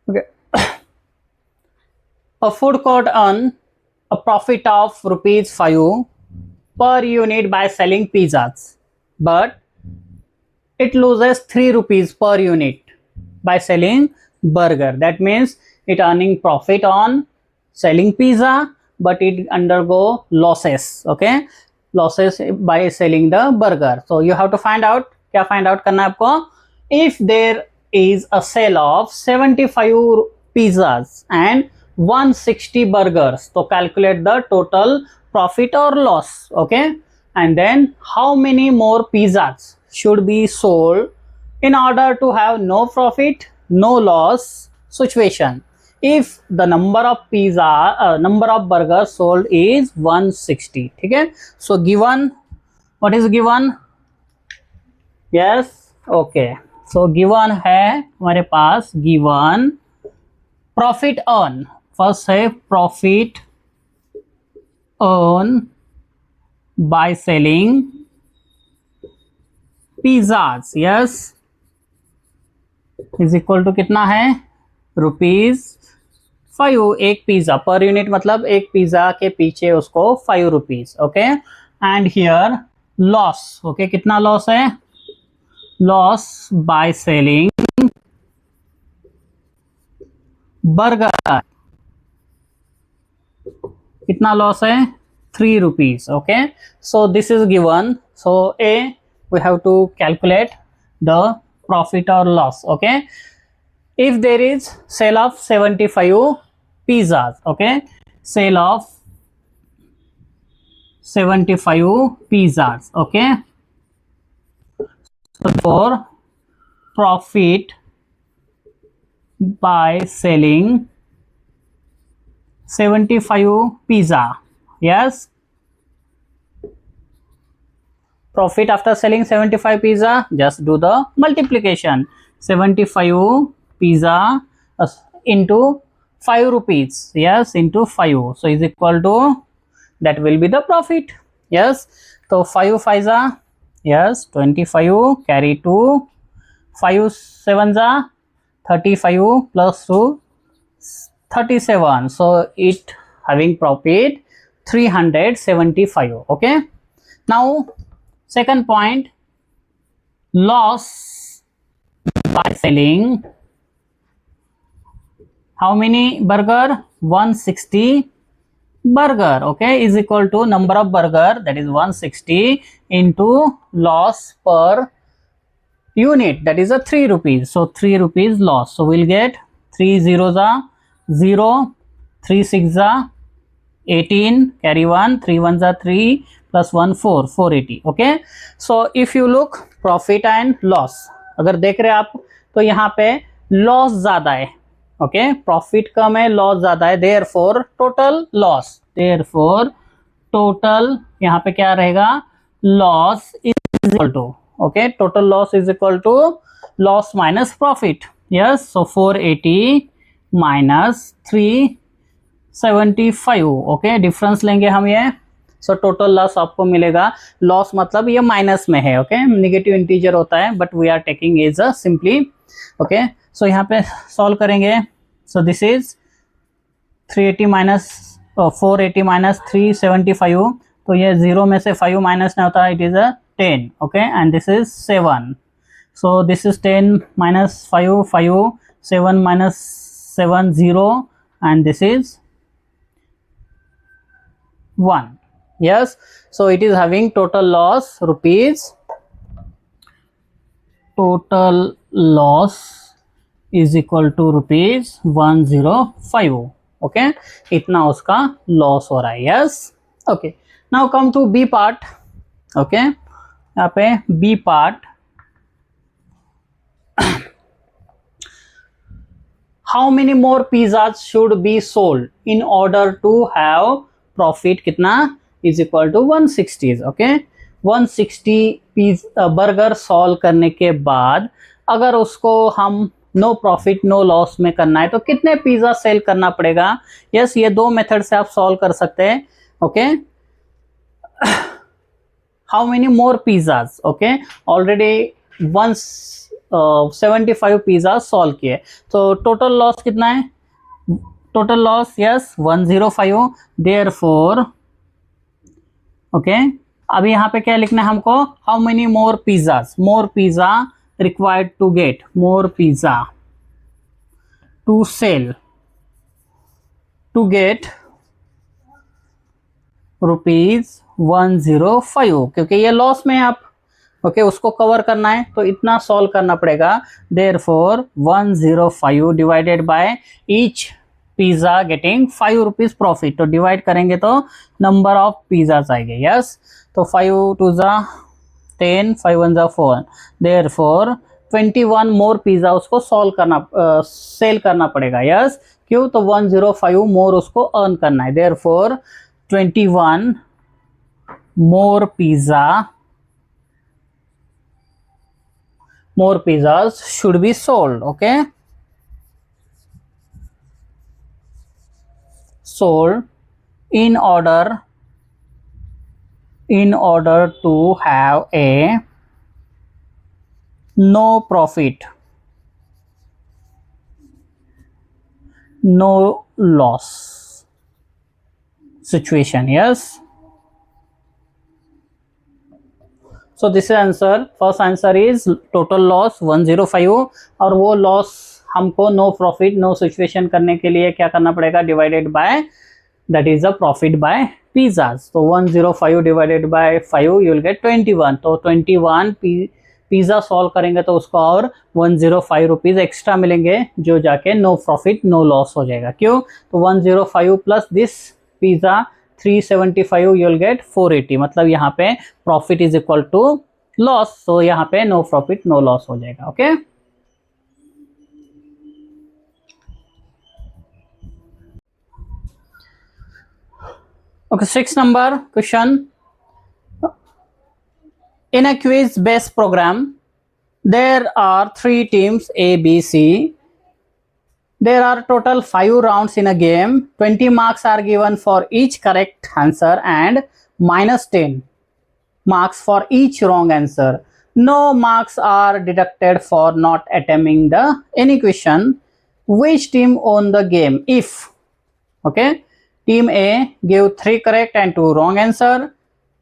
Okay. A food court earn a profit of rupees 5 per unit by selling pizzas, but it loses 3 rupees per unit by selling burger. That means it earning profit on selling pizza, but it undergo losses. Okay, losses by selling the burger. So you have to find out, क्या find out करना है आपको, if there is a sale of 75 pizzas and 160 burgers, so calculate the total profit or loss. Okay, and then how many more pizzas should be sold in order to have no profit no loss situation if the number of number of burgers sold is 160. ठीक है, so given, what is given? Yes, okay, so given है हमारे पास, given profit earn, first है profit earn by selling pizzas. Yes, is equal to कितना है, ₹5 एक pizza per unit, मतलब एक पिज्जा के पीछे उसको 5 rupees. Okay, and here loss. Okay, कितना लॉस है, लॉस बाय सेलिंग बर्गर, कितना लॉस है, 3 rupees. Okay, so this is given. So A we have to calculate the profit or loss. Okay, if there is sale of 75 pizzas, okay, sale of 75 pizzas. Okay, so for profit by selling 75 pizza. Yes, profit after selling 75 pizza, just do the multiplication. 75 pizza into 5 rupees. Yes, into 5, so is equal to, that will be the profit. Yes, so 5 5 जा, yes, 25, carry 2, 5 7 जा 35 plus 2 37, so it having profit 375. Okay, now second point, loss by selling how many burger, 160 burger. Okay, is equal to number of burger, that is 160, into loss per unit, that is a 3 rupees. So 3 rupees loss. So we'll get 3 zeros are 0, 3 6 are 18, carry 1, 3 1s are 3, plus 1 4, 480. Okay, so if you look profit and loss, अगर देख रहे हैं आप तो यहाँ पे loss ज्यादा है. ओके, प्रॉफिट कम है, लॉस ज्यादा है, therefore total loss, therefore total यहाँ पे क्या रहेगा, loss is equal to, okay, total loss is equal to loss minus profit. Yes, so 480 minus 375. Okay, difference लेंगे हम ये, सो टोटल लॉस आपको मिलेगा. लॉस मतलब ये माइनस में है. ओके, नेगेटिव इंटीजर होता है, but we are taking as a simply. Okay, so यहाँ पे सॉल्व करेंगे. So this is 380 minus 480 minus 375, तो ये 0 में से 5 माइनस नहीं होता, it is a 10. Okay, and this is 7. So this is 10 minus 5 5, 7 minus 7 0, and this is 1. Yes, so it is having total loss rupees, total loss is equal to rupees 105. Okay, इतना उसका loss हो रहा है. Yes, okay, now come to B part. Okay, यहाँ पे B part, how many more pizzas should be sold in order to have profit, कितना, is equal to 160. Okay, 160 burger solve करने के बाद अगर उसको हम नो प्रॉफिट नो लॉस में करना है तो कितने पिज्जा सेल करना पड़ेगा. यस, ये दो मेथड से आप सॉल्व कर सकते हैं. Okay, how many more pizzas. Okay, already 75 pizza solve किए, तो टोटल लॉस कितना है? Total loss yes 105, therefore okay. अब यहाँ पे क्या लिखना है हमको? How many more pizza required to get, more pizza to sell to get ₹105, क्योंकि ये लॉस में आप ओके उसको कवर करना है तो इतना सॉल्व करना पड़ेगा। Therefore 105 divided by each pizza getting ₹5 profit, तो डिवाइड करेंगे तो नंबर ऑफ पिज्जा आएंगे यस। तो 5 2 जा 10, 5 1 जा 4, देयरफॉर 21 मोर पिज्जा उसको सॉल्व करना सेल करना पड़ेगा यस। क्यों? तो 105 मोर उसको अर्न करना है, therefore 21 more pizzas should be sold, okay, sold in order to have a no profit no loss situation yes. So this is answer. First answer is total loss 105 और वो loss हमको no profit no situation करने के लिए क्या करना पड़ेगा? divided by that is the profit by pizzas. तो 105 divided by 5 you will get 21, तो 21 पिज़्ज़ा सॉल्व करेंगे तो उसको और 105 रुपीज़ एक्स्ट्रा मिलेंगे जो जाके नो प्रॉफिट नो लॉस हो जाएगा। क्यों? तो 105 plus this pizza 375 you will get 480, मतलब यहाँ पे profit is equal to loss, तो यहाँ पे नो प्रॉफिट नो लॉस हो जाएगा। Okay okay 6 number question. In a quiz-based program, there are 3 teams A, B, C. There are total 5 rounds in a game. 20 marks are given for each correct answer and minus 10 marks for each wrong answer. No marks are deducted for not attempting any question. Which team won the game if okay, team A gave 3 correct and 2 wrong answer.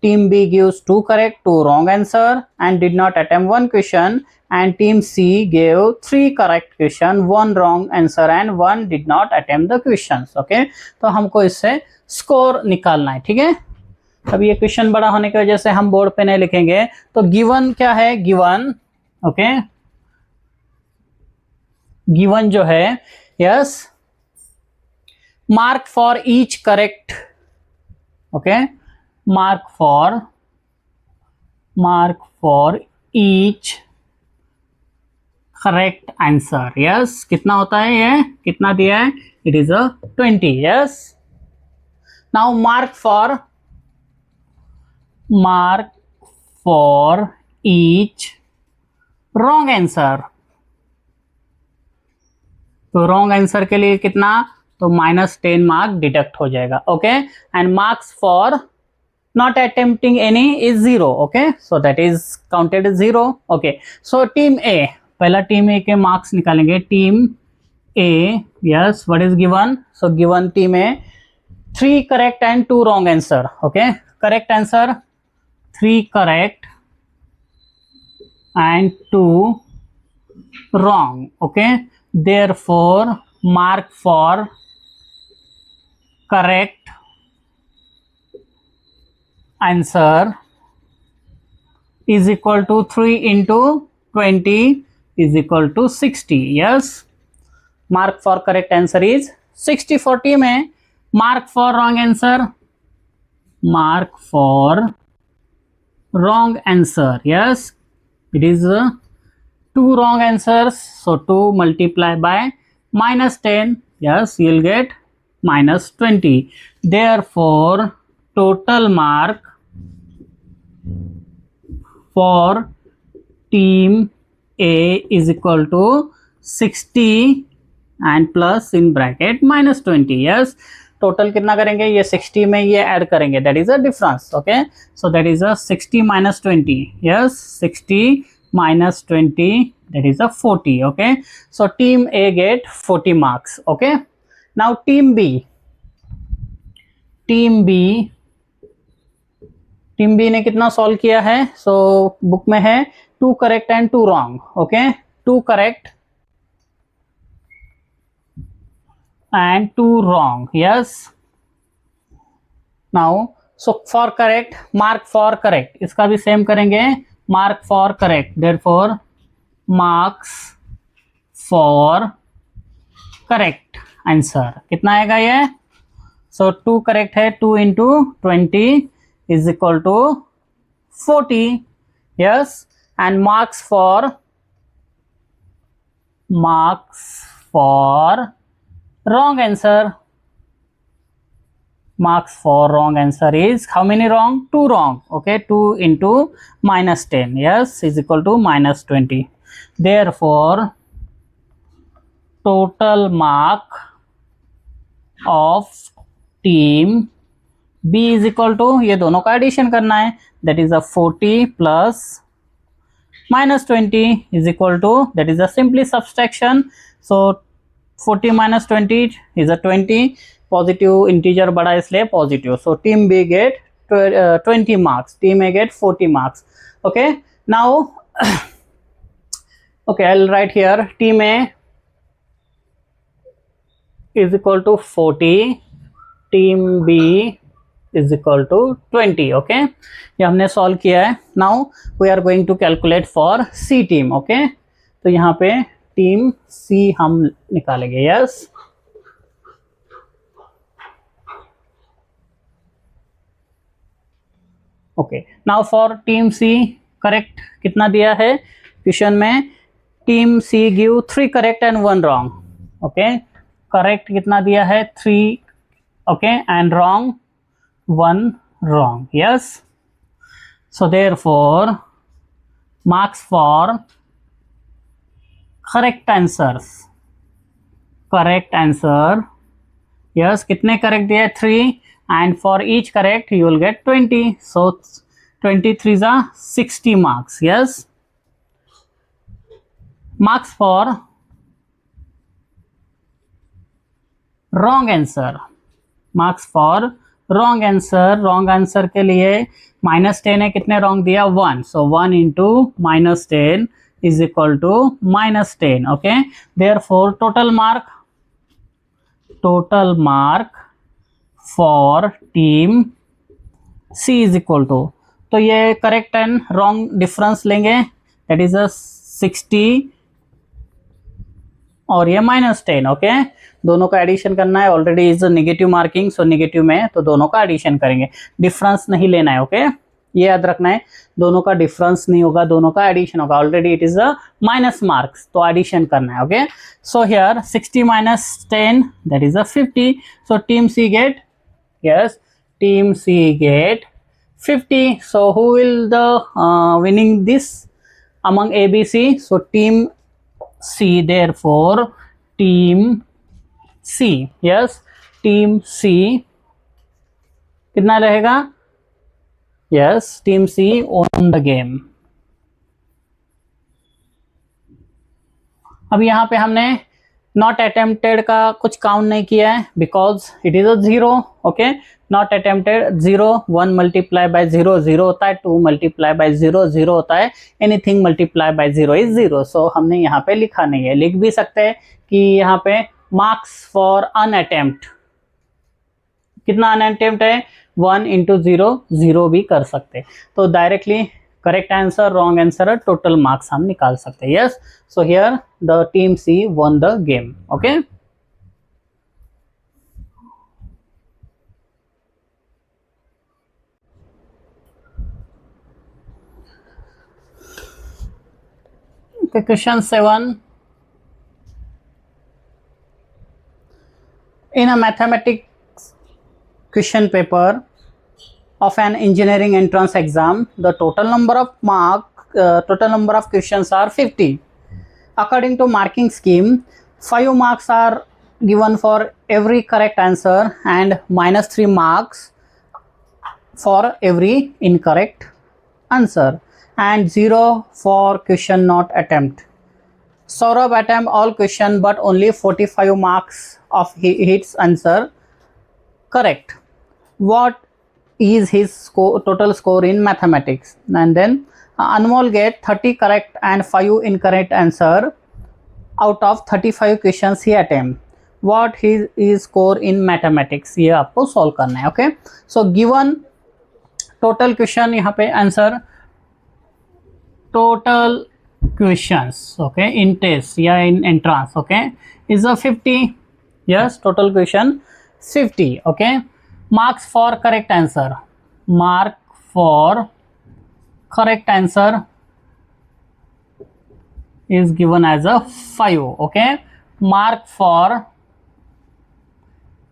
Team B gives 2 correct, 2 wrong answer and did not attempt 1 question, and team C gave 3 correct question, 1 wrong answer and 1 did not attempt the questions. Okay, तो हमको इससे score निकालना है। ठीक है, अब ये question बड़ा होने की वजह से हम बोर्ड पे नहीं लिखेंगे, तो गिवन क्या है? गिवन ओके, गिवन जो है yes mark for each correct okay, mark for each correct answer yes. कितना होता है ये? कितना दिया है? It is a 20 yes. Now mark for each wrong answer, तो wrong answer के लिए कितना? तो -10 मार्क डिडक्ट हो जाएगा। Okay, and marks for not attempting any is 0. okay, so that is counted as 0. okay, so team A, पहला team A के marks निकालेंगे। team A yes, what is given? so given team A 3 correct and 2 wrong answer. okay, correct answer 3 correct and 2 wrong. okay, therefore mark for correct answer is equal to 3 into 20 is equal to 60 yes. mark for correct answer is 60. 40 में mark for wrong answer, mark for wrong answer yes, it is 2 wrong answers, so 2 multiply by -10 yes, you will get -20. therefore total mark for team A is equal to 60 and plus in bracket -20 yes. Total कितना करेंगे? ये 60 में ये add करेंगे, that is a difference. Okay, so that is a 60 - 20 yes, 60 - 20 that is a 40. Okay, so team A get 40 marks. Okay, now team B ने कितना solve किया है? सो बुक में है 2 correct and 2 wrong. Okay, 2 correct and 2 wrong. Yes, now so for correct, mark for correct, इसका भी same करेंगे, mark for correct, therefore marks for correct answer कितना आएगा ये? so 2 करेक्ट है, 2 into 20 is equal to 40. yes, and marks for wrong answer, marks for wrong answer is how many wrong? 2 wrong. Okay, 2 into minus 10, yes, is equal to minus 20. therefore total mark of team B is equal to, ये दोनों का addition करना है, that is a 40 plus minus 20 is equal to, that is a simply subtraction. so 40 minus 20 is a 20, positive integer बड़ा इसलिए positive. So team B get 20 marks, team A get 40 marks. Okay, now okay, I'll write here team A is equal to 40, team B is equal to 20. okay, ये हमने solve किया है. Now we are going to calculate for C team. Okay, तो यहाँ पे team C हम निकालेंगे. Yes, okay, now for team C correct कितना दिया है क्वेश्चन में? Team C give 3 correct and 1 wrong. Okay, correct कितना दिया है? 3. Okay, and wrong 1 wrong. Yes, so therefore marks for correct answer, yes, कितने करेक्ट दिया है? 3, and for each correct you will get 20. so 23 is 60 marks. yes, marks for wrong answer के लिए -10 है, कितने रॉन्ग दिया? 1. so 1 into -10 is equal to -10. okay, therefore total mark for team C is equal to, तो ये correct and wrong difference लेंगे, that is 60 और ये -10. ओके, दोनों का एडिशन करना है. Already is negative marking, so negative में तो दोनों का एडिशन करेंगे, डिफरेंस नहीं लेना है. ओके, ये याद रखना है, दोनों का डिफरेंस नहीं होगा, दोनों का एडिशन होगा. Already it is a minus marks, तो एडिशन करना है. Okay, so here 60 minus 10 that is a 50. so team C get, yes, team C get 50. so who will the winning this among A, B, C? so team C, therefore team C, yes, team C कितना रहेगा? yes, team C won the game. अब यहाँ पे हमने not attempted का कुछ count नहीं किया है, because it is a 0. Okay, not attempted 0, 1 multiply by 0 0 होता है, 2 मल्टीप्लाई बाय 0 0 होता है, एनीथिंग मल्टीप्लाई बाय 0 इज 0. सो हमने यहाँ पे लिखा नहीं है. लिख भी सकते हैं कि यहाँ पे मार्क्स फॉर अनअटेम्प्ट, कितना अनअटेम्प्ट है? 1 into 0 0 भी कर सकते. तो directly correct answer, wrong answer, total marks हम निकाल सकते हैं. Yes, so here the team C won the game. Okay, question 7. In a mathematics question paper of an engineering entrance exam, the total number of questions are 50. According to marking scheme, 5 marks are given for every correct answer and -3 marks for every incorrect answer and 0 for question not attempt. Saurabh attempt all question but only 45 marks of his answer correct. What is his total score in mathematics? And then Anmol get 30 correct and 5 incorrect answer out of 35 questions he attempt. What his score in mathematics? ये आपको solve करना है. Okay, so given total question यहाँ पे answer total questions, okay, in test या in entrance, okay, is a 50. Yes, total question 50. Okay, marks for correct answer. Mark for correct answer is given as a 5. Okay, mark for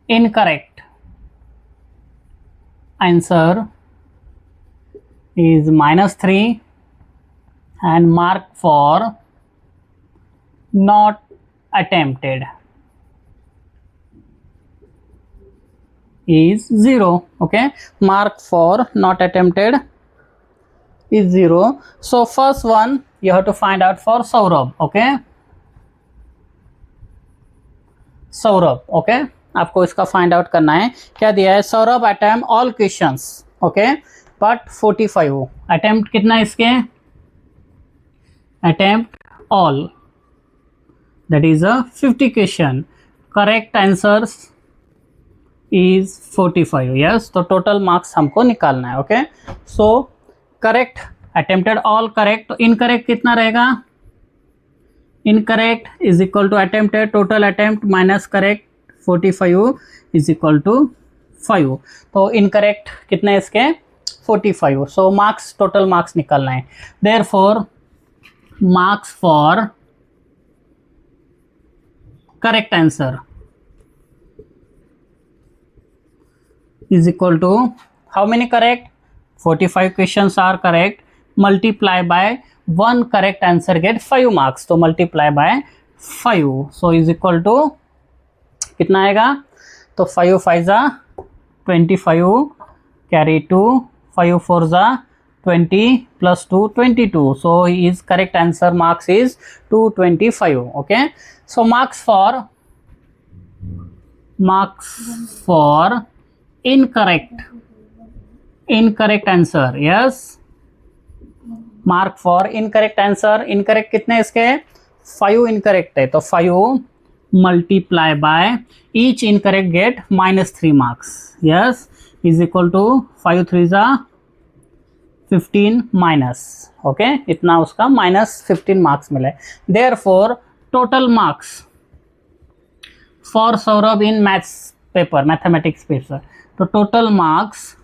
incorrect answer is -3 and mark for not attempted is 0. Okay, mark for not attempted is 0. So first one you have to find out for Saurabh. Okay, Saurabh. Okay, आपको इसका find out करना है. क्या दिया है? Saurabh attempt all questions. Okay, but 45. Attempt कितना इसके? Attempt all, that is a 50 question. Correct answers is 45. Yes, तो टोटल मार्क्स हमको निकालना है. Okay, so correct attempted all correct. तो इनकरेक्ट कितना रहेगा? Incorrect is equal to attempted, total attempt minus correct 45 is equal to 5. तो incorrect कितने इसके? 45. सो मार्क्स, टोटल मार्क्स निकालना है. Therefore marks for correct answer is equal to how many correct? 45 questions are correct, multiply by 1 correct answer get 5 marks. तो multiply by 5, so is equal to कितना आएगा? तो 5 5 जा 25, carry 2, 5 4 जा 20 plus 2 22. So his correct answer marks is 225. Okay, so marks for incorrect answer. Yes, mark for incorrect answer. Incorrect कितने इसके? 5 incorrect है, तो 5 multiply by each incorrect get -3 marks. Yes, is equal to 5 3 जा 15 minus. Okay, इतना उसका -15 marks मिले. Therefore total marks for Saurabh in maths paper, mathematics paper, तो total marks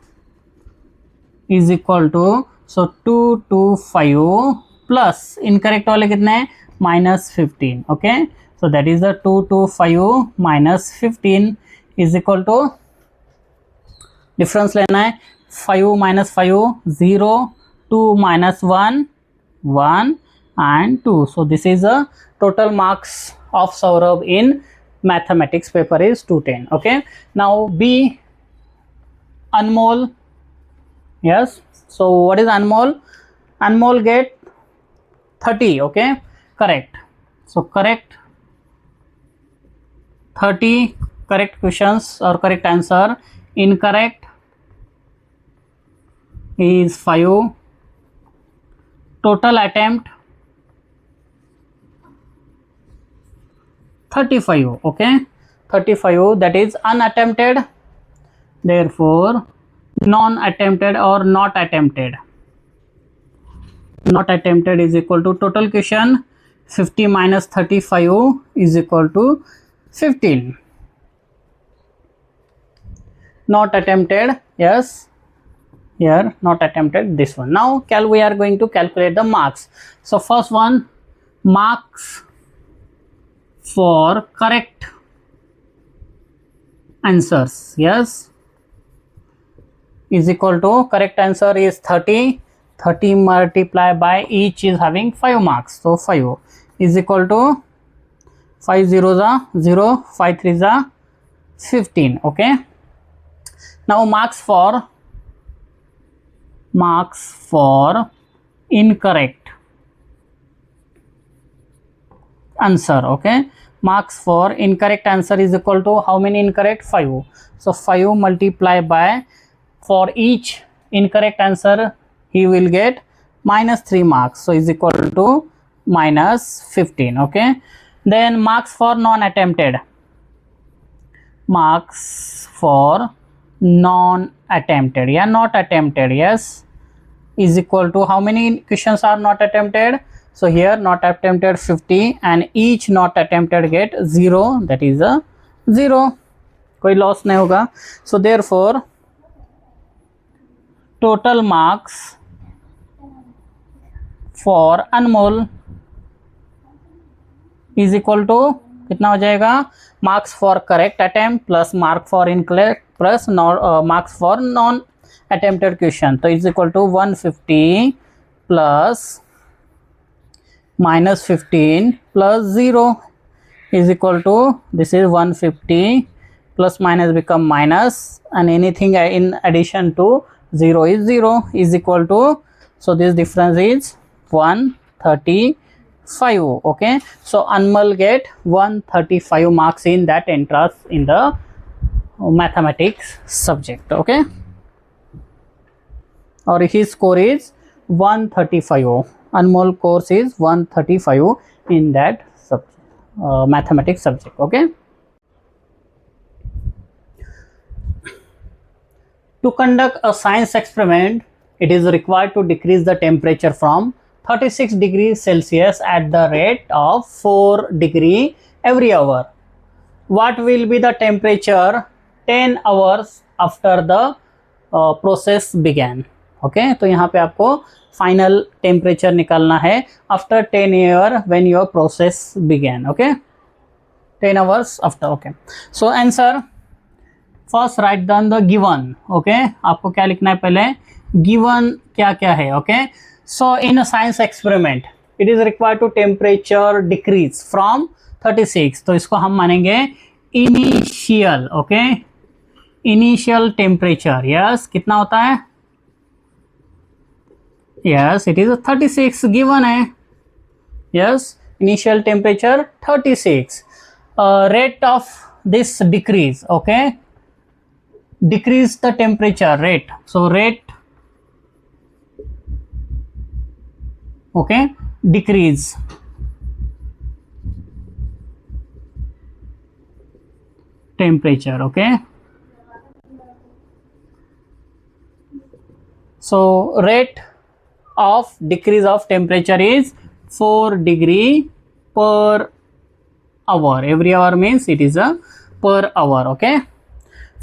is equal to, so 225 plus incorrect वाले कितने? -15. Okay, so that is the 225 minus 15 is equal to, difference लेना है. 5 minus 5 0, 2 minus 1 1 and 2. So this is the total marks of Saurabh in mathematics paper is 210. Okay, now B, Anmol. Yes, so what is Anmol? Anmol get 30. Okay, correct. So correct 30 correct questions or correct answer. Incorrect is 5. Total attempt 35. Okay, 35, that is unattempted. Therefore non-attempted or not attempted, not attempted is equal to total question 50 minus 35 is equal to 15. Not attempted, yes, here not attempted, this one. Now we are going to calculate the marks. So first one, marks for correct answers, yes, is equal to, correct answer is 30. 30 multiplied by each is having 5 marks, so 5 is equal to 5 0 za 0, 5 3 za 15. Okay, now marks for incorrect answer. Okay, marks for incorrect answer is equal to how many incorrect? 5. So 5 multiplied by, for each incorrect answer he will get minus 3 marks, so is equal to minus 15. Okay, then marks for non attempted, marks for non attempted, yeah, not attempted, yes, is equal to how many questions are not attempted? So here not attempted 50 and each not attempted get 0, that is a 0, कोई loss नहीं होगा. So therefore total marks for Anmol is equal to कितना हो जाएगा? Marks for correct attempt plus mark for incorrect plus marks for non attempted question, तो is equal to 150 plus minus 15 plus 0 is equal to, this is 150 plus minus become minus and anything in addition to 0 is 0 is equal to, so this difference is 135. Okay, so Anmol get 135 marks in that entrance in the mathematics subject. Okay, or his score is 135. Anmol course is 135 in that mathematics subject. Okay, to conduct a science experiment, it is required to decrease the temperature from 36 degrees Celsius at the rate of 4 degree every hour. What will be the temperature 10 hours after the process began? Okay, तो यहाँ पे आपको final temperature निकालना है after 10 year when your process began. Okay, 10 hours after. Okay, so answer first write down the given. Okay, आपको क्या लिखना है पहले? गिवन क्या क्या है. Okay, so in a science experiment it is required to temperature decrease from 36, तो इसको हम मानेंगे initial. Okay, initial temperature, yes, कितना होता है? Yes, it is a 36 given है. Yes, initial temperature 36. Rate of this decrease. Okay, decrease the temperature rate. So rate, okay, decrease. Temperature. Okay. So rate of decrease of temperature is 4 degree per hour. Every hour means it is a per hour. Okay,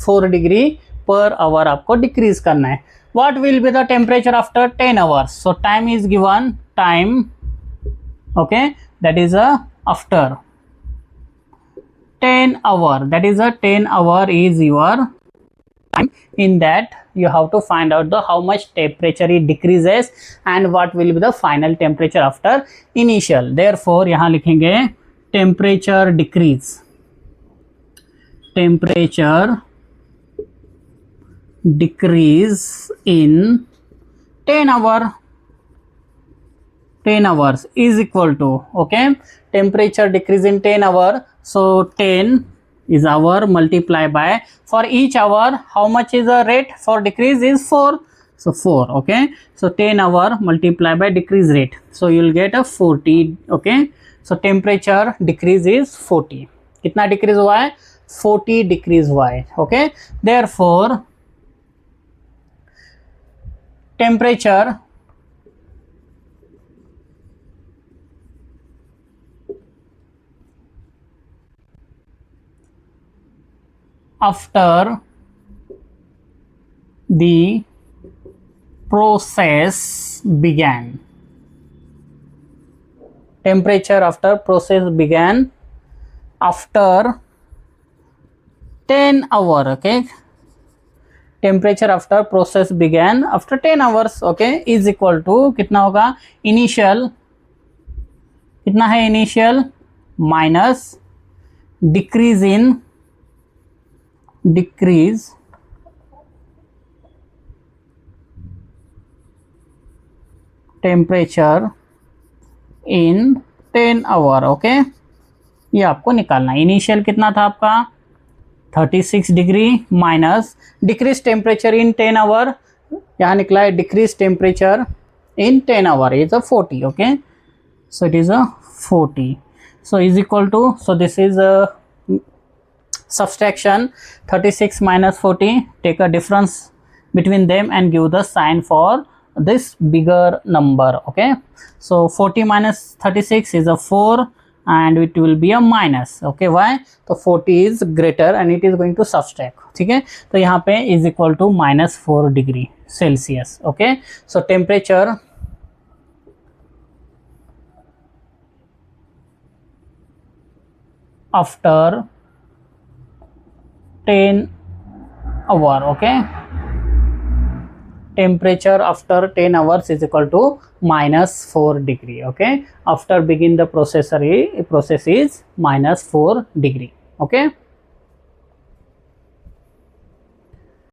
4 degree per hour आपको decrease करना है. What will be the temperature after 10 hours? So time is given, time. Okay, that is a after 10 hour, that is a 10 hour is your time. In that you have to find out the how much temperature it decreases and what will be the final temperature after initial. Therefore यहाँ लिखेंगे temperature decrease, temperature decrease in 10 hours is equal to, okay, temperature decrease in 10 hour. So 10 is hour multiplied by, for each hour how much is the rate for decrease is 4, so 4. Okay, so 10 hour multiplied by decrease rate, so you will get a 40. Okay, so temperature decrease is 40. कितना decrease हुआ है? 40 decrease हुआ है. Okay, therefore temperature after the process began, temperature after process began after 10 hour. Okay, temperature after process began after 10 hours. Okay, is equal to कितना होगा? initial, कितना है initial, minus decrease in, decrease temperature in 10 hour. Okay, ये आपको निकालना है। Initial कितना था आपका 36 degree minus decrease temperature in 10 hour, यहाँ निकला है decrease temperature in 10 hour is a 40. Okay, so it is a 40, so is equal to, so this is a subtraction, 36 minus 40, take a difference between them and give the sign for this bigger number. Okay, so 40 minus 36 is a 4 and it will be a minus. Okay, why? So 40 is greater and it is going to subtract. ठीक है, तो यहाँ पे is equal to -4 degree Celsius. Okay, so temperature after 10 hour. Okay, temperature after 10 hours is equal to -4 degree. Okay, after begin the process is -4 degree. Okay.